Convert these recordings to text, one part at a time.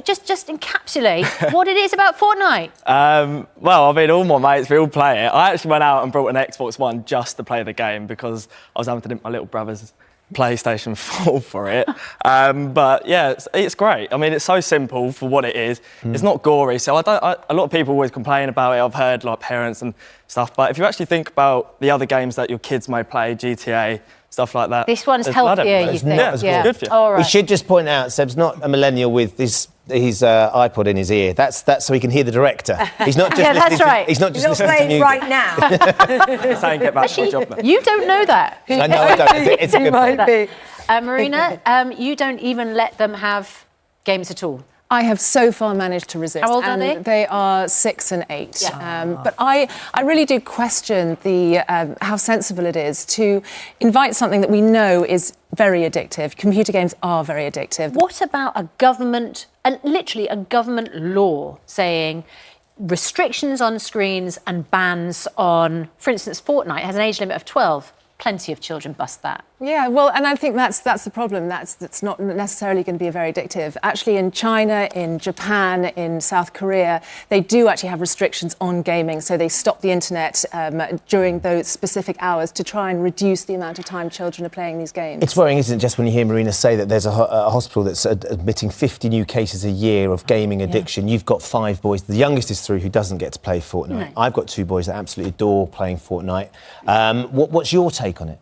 just encapsulate what it is about Fortnite. Well, I mean, all my mates, we all play it. I actually went out and brought an Xbox One just to play the game because I was having to nick my little brother's PlayStation 4 for it. But yeah, it's great. I mean, it's so simple for what it is. It's not gory, so a lot of people always complain about it. I've heard like parents and stuff, but if you actually think about the other games that your kids may play, GTA, stuff like that. This one's healthier, you think? Yeah, it's good for you. All right. We should just point out, Seb's not a millennial with his iPod in his ear. That's so he can hear the director. He's not just that's right. He's not just listening to playing music. right now. Saying get back to my job now. You don't know that. I know, I don't. It's a good point. Marina, you don't even let them have games at all. I have so far managed to resist. How old are they? They are 6 and 8. Yeah. But I really do question how sensible it is to invite something that we know is very addictive. Computer games are very addictive. What about a government, literally a government law saying restrictions on screens and bans on, for instance, Fortnite has an age limit of 12. Plenty of children bust that. Yeah, well, and I think that's the problem. That's not necessarily going to be very addictive. Actually, in China, in Japan, in South Korea, they do actually have restrictions on gaming. So they stop the internet during those specific hours to try and reduce the amount of time children are playing these games. It's worrying, isn't it, just when you hear Marina say that there's a hospital that's admitting 50 new cases a year of gaming addiction. You've got 5 boys. The youngest is 3 who doesn't get to play Fortnite. No. I've got 2 boys that absolutely adore playing Fortnite. What's your take on it?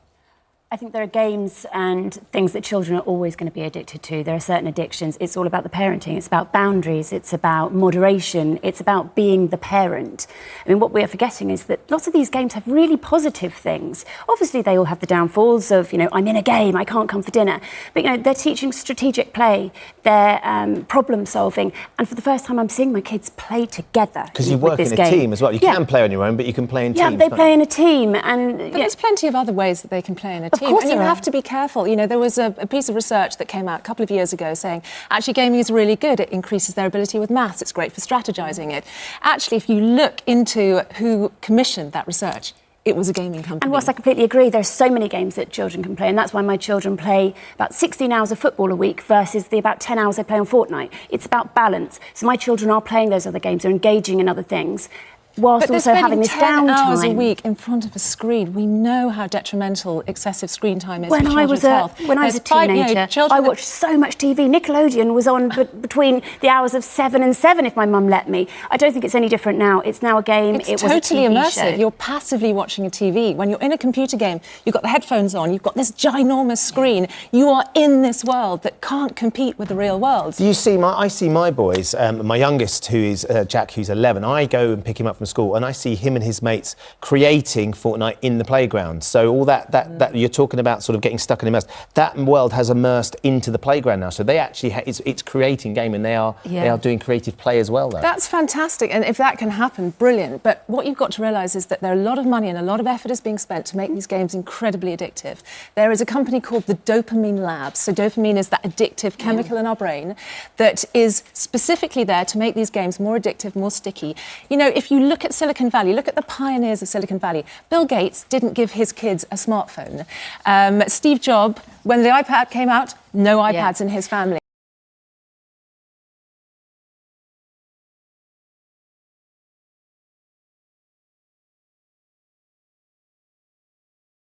I think there are games and things that children are always going to be addicted to. There are certain addictions. It's all about the parenting. It's about boundaries. It's about moderation. It's about being the parent. I mean, what we're forgetting is that lots of these games have really positive things. Obviously, they all have the downfalls of, I'm in a game, I can't come for dinner. But, they're teaching strategic play. They're problem solving. And for the first time, I'm seeing my kids play together. Because you work in a team as well. You can play on your own, but you can play in teams. Yeah, they play in a team. But there's plenty of other ways that they can play in a team. And you have to be careful. There was a piece of research that came out a couple of years ago saying actually gaming is really good. It increases their ability with maths. It's great for strategizing it. Actually, if you look into who commissioned that research, it was a gaming company. And whilst I completely agree, there's so many games that children can play, and that's why my children play about 16 hours of football a week versus the about 10 hours they play on Fortnite. It's about balance. So my children are playing those other games, they're engaging in other things, whilst also having this downtime. 10 hours a week in front of a screen. We know how detrimental excessive screen time is for children's health. When I was a teenager, I watched so much TV. Nickelodeon was on between the hours of 7 and 7, if my mum let me. I don't think it's any different now. It's now a game. It's it was totally a TV immersive. show. You're passively watching a TV. When you're in a computer game, you've got the headphones on, you've got this ginormous screen. You are in this world that can't compete with the real world. Do you see I see my boys, my youngest, who is Jack, who's 11. I go and pick him up from school, and I see him and his mates creating Fortnite in the playground. So all that you're talking about, sort of getting stuck and immersed, that world has immersed into the playground now. So they actually it's creating game, and they are doing creative play as well, though. That's fantastic, and if that can happen, brilliant. But what you've got to realise is that there are a lot of money and a lot of effort is being spent to make these games incredibly addictive. There is a company called the Dopamine Lab. So dopamine is that addictive chemical in our brain that is specifically there to make these games more addictive, more sticky. If you look at Silicon Valley, look at the pioneers of Silicon Valley. Bill Gates didn't give his kids a smartphone. Steve Jobs, when the iPad came out, no iPads in his family.